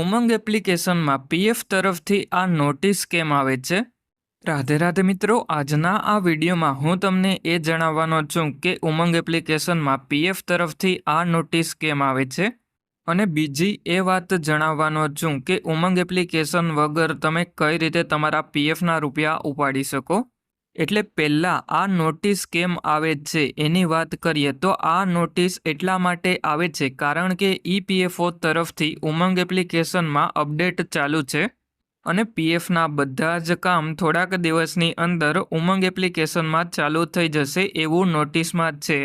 ઉમંગ એપ્લિકેશનમાં પીએફ તરફથી આ નોટિસ કેમ આવે છે? રાધે રાધે મિત્રો, આજના આ વિડીયોમાં હું તમને એ જણાવવાનો છું કે ઉમંગ એપ્લિકેશનમાં પીએફ તરફથી આ નોટિસ કેમ આવે છે અને બીજી એ વાત જણાવવાનો છું કે ઉમંગ એપ્લિકેશન વગર તમે કઈ રીતે તમારા પીએફના રૂપિયા ઉપાડી શકો. એટલે પહેલાં આ નોટિસ કેમ આવે છે એની વાત કરીએ તો આ નોટિસ એટલા માટે આવે છે કારણ કે ઈપીએફઓ તરફથી ઉમંગ એપ્લિકેશનમાં અપડેટ ચાલુ છે અને પીએફના બધા જ કામ થોડાક દિવસની અંદર ઉમંગ એપ્લિકેશનમાં ચાલુ થઈ જશે એવું નોટિસમાં છે.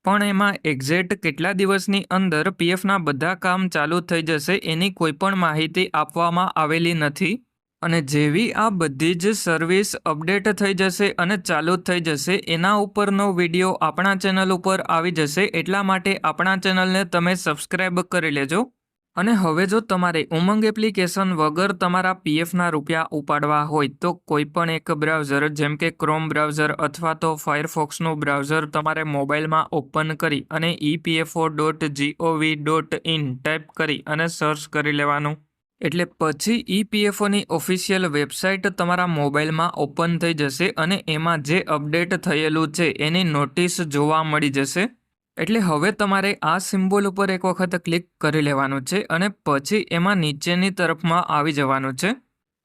પણ એમાં એક્ઝેક્ટ કેટલા દિવસની અંદર પીએફના બધા કામ ચાલુ થઈ જશે એની કોઈ પણ માહિતી આપવામાં આવેલી નથી. અને જેવી આ બધી જ સર્વિસ અપડેટ થઈ જશે અને ચાલુ થઈ જશે એના ઉપરનો વિડીયો આપણા ચેનલ ઉપર આવી જશે. એટલા માટે આપણા ચેનલને તમે સબસ્ક્રાઈબ કરી લેજો. અને હવે જો તમારે ઉમંગ એપ્લિકેશન વગર તમારા પીએફના રૂપિયા ઉપાડવા હોય તો કોઈ પણ એક બ્રાઉઝર જેમ કે ક્રોમ બ્રાઉઝર અથવા તો ફાયરફોક્સનું બ્રાઉઝર તમારે મોબાઈલમાં ઓપન કરી અને epfo.gov.in ટાઈપ કરી અને સર્ચ કરી લેવાનું. એટલે પછી ઈપીએફઓની ઓફિશિયલ વેબસાઇટ તમારા મોબાઈલમાં ઓપન થઈ જશે અને એમાં જે અપડેટ થયેલું છે એની નોટિસ જોવા મળી જશે. એટલે હવે તમારે આ સિમ્બોલ ઉપર એક વખત ક્લિક કરી લેવાનું છે અને પછી એમાં નીચેની તરફમાં આવી જવાનું છે.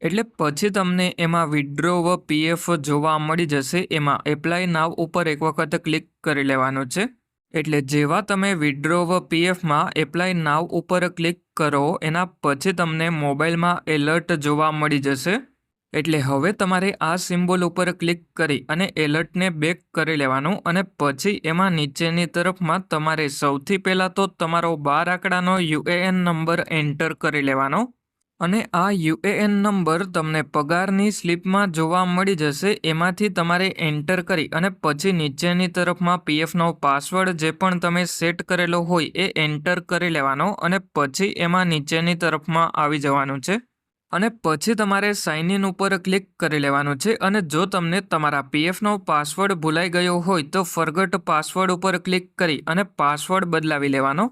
એટલે પછી તમને એમાં વિડ્રો પીએફ જોવા મળી જશે. એમાં એપ્લાય નાવ ઉપર એક વખત ક્લિક કરી લેવાનું છે. એટલે જેવા તમે વિડ્રો પીએફમાં એપ્લાય નાવ ઉપર ક્લિક કરો એના પછી તમને મોબાઈલમાં એલર્ટ જોવા મળી જશે. એટલે હવે તમારે આ સિમ્બોલ ઉપર ક્લિક કરી અને એલર્ટને બેક કરી લેવાનું અને પછી એમાં નીચેની તરફમાં તમારે સૌથી પહેલાં તો તમારો 12 આંકડાનો યુએએન નંબર એન્ટર કરી લેવાનો. અને આ યુએએન નંબર તમને પગારની સ્લિપમાં જોવા મળી જશે. એમાંથી તમારે એન્ટર કરી અને પછી નીચેની તરફમાં પીએફનો પાસવર્ડ જે પણ તમે સેટ કરેલો હોય એ એન્ટર કરી લેવાનો અને પછી એમાં નીચેની તરફમાં આવી જવાનું છે. અને પછી તમારે સાઇન ઇન ઉપર ક્લિક કરી લેવાનું છે. અને જો તમને તમારા પીએફનો પાસવર્ડ ભૂલાઈ ગયો હોય તો ફોરગોટ પાસવર્ડ ઉપર ક્લિક કરી અને પાસવર્ડ બદલાવી લેવાનો.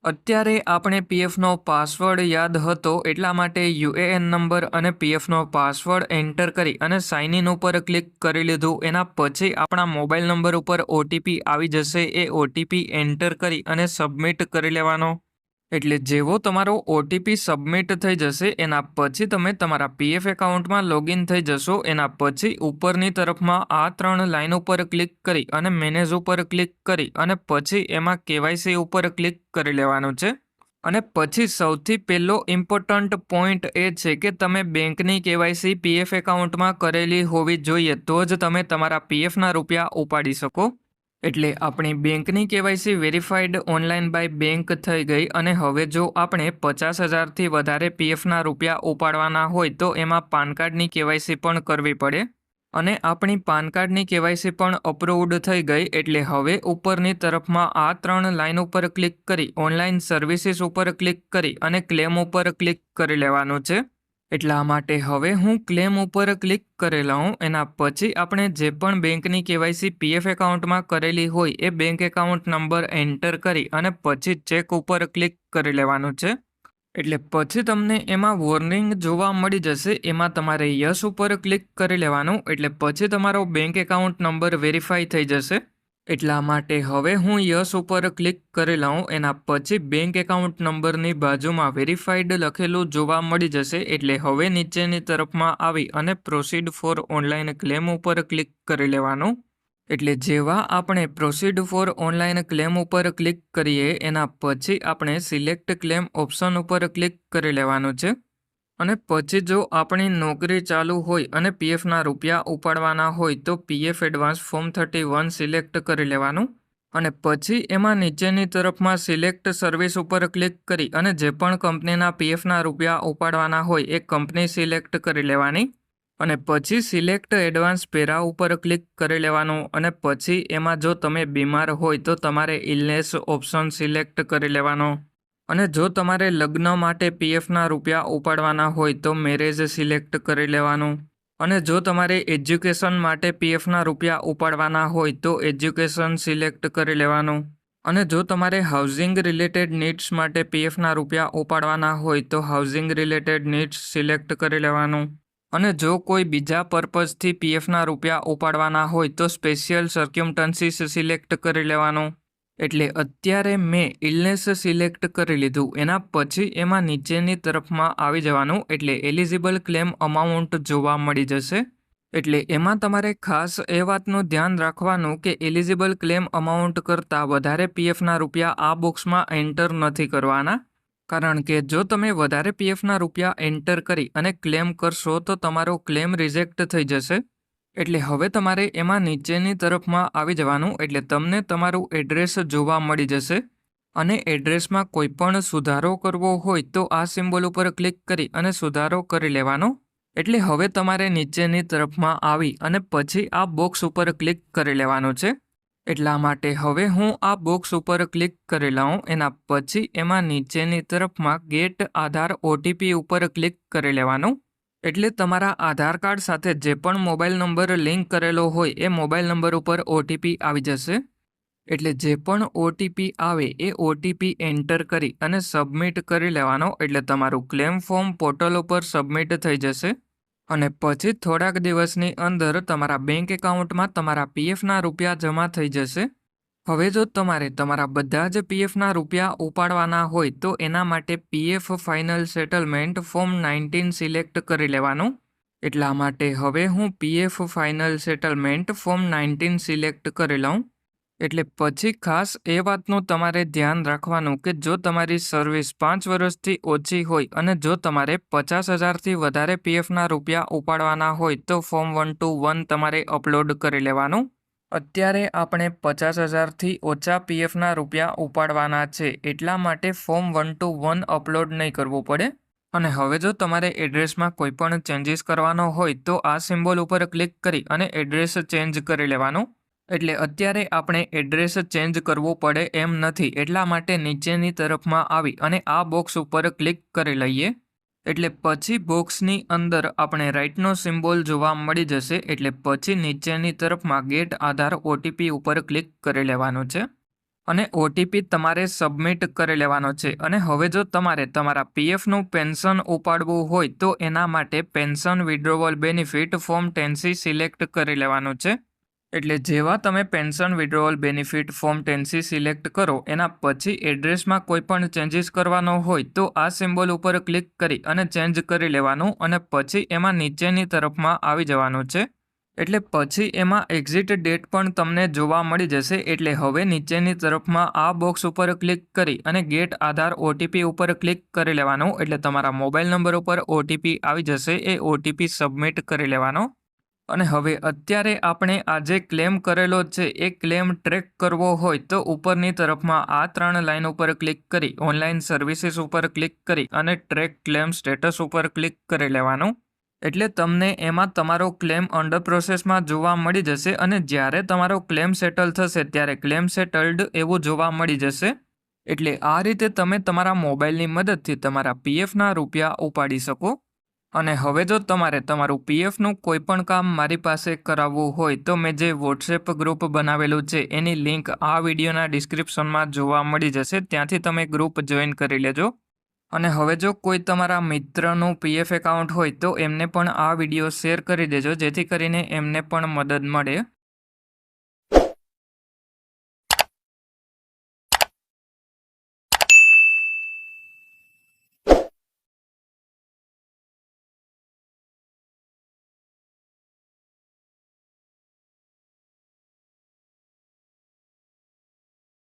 અત્યારે આપણે પીએફનો પાસવર્ડ યાદ હતો એટલા માટે યુએએન નંબર અને પીએફનો પાસવર્ડ એન્ટર કરી અને સાઇન ઇન ઉપર ક્લિક કરી લીધું. એના પછી આપણા મોબાઈલ નંબર ઉપર ઓટીપી આવી જશે. એ ઓટીપી એન્ટર કરી અને સબમિટ કરી લેવાનો. એટલે જેવો તમારો ઓટીપી સબમિટ થઈ જશે એના પછી તમે તમારા પીએફ એકાઉન્ટમાં લોગિન થઈ જશો. એના પછી ઉપરની તરફમાં આ 3 લાઇન ઉપર ક્લિક કરી અને મેનેજ ઉપર ક્લિક કરી અને પછી એમાં કેવાયસી ઉપર ક્લિક કરી લેવાનું છે. અને પછી સૌથી પહેલો ઇમ્પોર્ટન્ટ પોઈન્ટ એ છે કે તમે બેંકની કેવાયસી પીએફ એકાઉન્ટમાં કરેલી હોવી જોઈએ તો જ તમે તમારા પીએફના રૂપિયા ઉપાડી શકો. એટલે આપણી બેંકની KYC verified online by bank થઈ ગઈ અને હવે જો આપણે 50,000થી વધારે પીએફના રૂપિયા ઉપાડવાના હોય તો એમાં પાન કાર્ડની કેવાયસી પણ કરવી પડે. અને આપણી પાન કાર્ડની કેવાયસી પણ અપ્રૂવડ થઈ ગઈ. એટલે હવે ઉપરની તરફમાં આ 3 લાઇન ઉપર ક્લિક કરી ઓનલાઈન સર્વિસીસ ઉપર ક્લિક કરી અને ક્લેમ ઉપર ક્લિક કરી લેવાનું છે. એટલા માટે હવે હું ક્લેમ ઉપર ક્લિક કરી લઉં. એના પછી આપણે જે પણ બેંકની કેવાયસી પીએફ એકાઉન્ટમાં કરેલી હોય એ બેંક એકાઉન્ટ નંબર એન્ટર કરી અને પછી ચેક ઉપર ક્લિક કરી લેવાનું છે. એટલે પછી તમને એમાં વોર્નિંગ જોવા મળી જશે. એમાં તમારે યસ ઉપર ક્લિક કરી લેવાનું. એટલે પછી તમારો બેંક એકાઉન્ટ નંબર વેરીફાઈ થઈ જશે. એટલા માટે હવે હું યસ ઉપર ક્લિક કરી લઉં. એના પછી બેંક એકાઉન્ટ નંબરની બાજુમાં વેરીફાઈડ લખેલું જોવા મળી જશે. એટલે હવે નીચેની તરફમાં આવી અને પ્રોસીડ ફોર ઓનલાઈન ક્લેમ ઉપર ક્લિક કરી લેવાનું. એટલે જેવા આપણે પ્રોસીડ ફોર ઓનલાઈન ક્લેમ ઉપર ક્લિક કરીએ એના પછી આપણે સિલેક્ટ ક્લેમ ઓપ્શન ઉપર ક્લિક કરી લેવાનું છે. અને પછી જો આપણી નોકરી ચાલુ હોય અને પીએફના રૂપિયા ઉપાડવાના હોય તો પીએફ એડવાન્સ ફોર્મ 31 સિલેક્ટ કરી લેવાનું. અને પછી એમાં નીચેની તરફમાં સિલેક્ટ સર્વિસ ઉપર ક્લિક કરી અને જે પણ કંપનીના પીએફના રૂપિયા ઉપાડવાના હોય એ કંપની સિલેક્ટ કરી લેવાની. અને પછી સિલેક્ટ એડવાન્સ પેરા ઉપર ક્લિક કરી લેવાનું. અને પછી એમાં જો તમે બીમાર હોય તો તમારે ઇલનેસ ઓપ્શન સિલેક્ટ કરી લેવાનો. અને જો તમારે લગ્ન માટે પીએફના રૂપિયા ઉપાડવાના હોય તો મેરેજ સિલેક્ટ કરી લેવાનું. અને જો તમારે એજ્યુકેશન માટે પીએફના રૂપિયા ઉપાડવાના હોય તો એજ્યુકેશન સિલેક્ટ કરી લેવાનું. અને જો તમારે હાઉસિંગ રિલેટેડ નીડ્સ માટે પીએફના રૂપિયા ઉપાડવાના હોય તો હાઉસિંગ રિલેટેડ નીડ્સ સિલેક્ટ કરી લેવાનું. અને જો કોઈ બીજા પર્પઝથી પીએફના રૂપિયા ઉપાડવાના હોય તો સ્પેશિયલ સર્ક્યુમટન્સીસ સિલેક્ટ કરી લેવાનું. એટલે અત્યારે મેં ઇલનેસ સિલેક્ટ કરી લીધું. એના પછી એમાં નીચેની તરફમાં આવી જવાનું. એટલે એલિજિબલ ક્લેમ અમાઉન્ટ જોવા મળી જશે. એટલે એમાં તમારે ખાસ એ વાતનું ધ્યાન રાખવાનું કે એલિજિબલ ક્લેમ અમાઉન્ટ કરતાં વધારે પીએફના રૂપિયા આ બોક્સમાં એન્ટર નથી કરવાના. કારણ કે જો તમે વધારે પીએફના રૂપિયા એન્ટર કરી અને ક્લેમ કરશો તો તમારો ક્લેમ રિજેક્ટ થઈ જશે. એટલે હવે તમારે એમાં નીચેની તરફમાં આવી જવાનું. એટલે તમને તમારું એડ્રેસ જોવા મળી જશે. અને એડ્રેસમાં કોઈ પણ સુધારો કરવો હોય તો આ સિમ્બોલ ઉપર ક્લિક કરી અને સુધારો કરી લેવાનો. એટલે હવે તમારે નીચેની તરફમાં આવી અને પછી આ બોક્સ ઉપર ક્લિક કરી લેવાનું છે. એટલા માટે હવે હું આ બોક્સ ઉપર ક્લિક કરી લઉં. એના પછી એમાં નીચેની તરફમાં ગેટ આધાર ઓટીપી ઉપર ક્લિક કરી લેવાનું. એટલે તમારા આધાર કાર્ડ સાથે જે પણ મોબાઈલ નંબર લિંક કરેલો હોય એ મોબાઈલ નંબર ઉપર ઓટીપી આવી જશે. એટલે જે પણ ઓટીપી આવે એ ઓટીપી એન્ટર કરી અને સબમિટ કરી લેવાનો. એટલે તમારું ક્લેમ ફોર્મ પોર્ટલ ઉપર સબમિટ થઈ જશે. અને પછી થોડાક દિવસની અંદર તમારા બેંક એકાઉન્ટમાં તમારા પીએફના રૂપિયા જમા થઈ જશે. હવે જો તમારે તમારા બધા જ પીએફના રૂપિયા ઉપાડવાના હોય તો એના માટે PF final settlement form 19 select કરી લેવાનું. એટલા માટે હવે હું PF final settlement form 19 select કરી લઉં. એટલે પછી ખાસ એ વાતનું તમારે ધ્યાન રાખવાનું કે જો તમારી સર્વિસ 5 વર્ષથી ઓછી હોય અને જો તમારે 50,000થી વધારે પીએફના રૂપિયા ઉપાડવાના હોય તો ફોર્મ 121 તમારે અપલોડ કરી લેવાનું. અત્યારે આપણે 50,000થી ઓછા પીએફના રૂપિયા ઉપાડવાના છે. એટલા માટે ફોર્મ 121 અપલોડ નહીં કરવું પડે. અને હવે જો તમારે એડ્રેસમાં કોઈ પણ ચેન્જીસ કરવાનો હોય તો આ સિમ્બોલ ઉપર ક્લિક કરી અને એડ્રેસ ચેન્જ કરી લેવાનું. એટલે અત્યારે આપણે એડ્રેસ ચેન્જ કરવું પડે એમ નથી. એટલા માટે નીચેની તરફમાં આવી અને આ બોક્સ ઉપર ક્લિક કરી લઈએ. એટલે પછી બોક્સની અંદર આપણે રાઇટનો સિમ્બોલ જોવા મળી જશે. એટલે પછી નીચેની તરફમાં ગેટ આધાર ઓટીપી ઉપર ક્લિક કરી લેવાનું છે. અને ઓટીપી તમારે સબમિટ કરી લેવાનો છે. અને હવે જો તમારે તમારા પીએફનું પેન્શન ઉપાડવું હોય તો એના માટે pension withdrawal benefit form 10C select કરી લેવાનું છે. એટલે જેવા તમે pension withdrawal benefit form 10C select કરો એના પછી એડ્રેસમાં કોઈ પણ ચેન્જીસ કરવાનો હોય તો આ સિમ્બોલ ઉપર ક્લિક કરી અને ચેન્જ કરી લેવાનું. અને પછી એમાં નીચેની તરફમાં આવી જવાનું છે. એટલે પછી એમાં એક્ઝિટ ડેટ પણ તમને જોવા મળી જશે. એટલે હવે નીચેની તરફમાં આ બોક્સ ઉપર ક્લિક કરી અને ગેટ આધાર ઓટીપી ઉપર ક્લિક કરી લેવાનું. એટલે તમારા મોબાઈલ નંબર ઉપર ઓટીપી આવી જશે. એ ઓટીપી સબમિટ કરી લેવાનો. અને હવે અત્યારે આપણે આ જે ક્લેમ કરેલો છે એ ક્લેમ ટ્રેક કરવો હોય તો ઉપરની તરફમાં આ 3 લાઇન ઉપર ક્લિક કરી ઓનલાઈન સર્વિસીસ ઉપર ક્લિક કરી અને ટ્રેક ક્લેમ સ્ટેટસ ઉપર ક્લિક કરી લેવાનું. એટલે તમને એમાં તમારો ક્લેમ અંડર પ્રોસેસમાં જોવા મળી જશે. અને જ્યારે તમારો ક્લેમ સેટલ થશે ત્યારે ક્લેમ સેટલ્ડ એવું જોવા મળી જશે. એટલે આ રીતે તમે તમારા મોબાઈલની મદદથી તમારા પીએફના રૂપિયા ઉપાડી શકો. અને હવે જો તમારે તમારું પીએફનું કોઈ પણ કામ મારી પાસે કરાવવું હોય તો મેં જે વોટ્સએપ ગ્રુપ બનાવેલું છે એની લિંક આ વિડીયોના ડિસ્ક્રિપ્શનમાં જોવા મળી જશે. ત્યાંથી તમે ગ્રુપ જોઈન કરી લેજો. અને હવે જો કોઈ તમારા મિત્રનું પીએફ એકાઉન્ટ હોય તો એમને પણ આ વિડીયો શેર કરી દેજો જેથી કરીને એમને પણ મદદ મળે.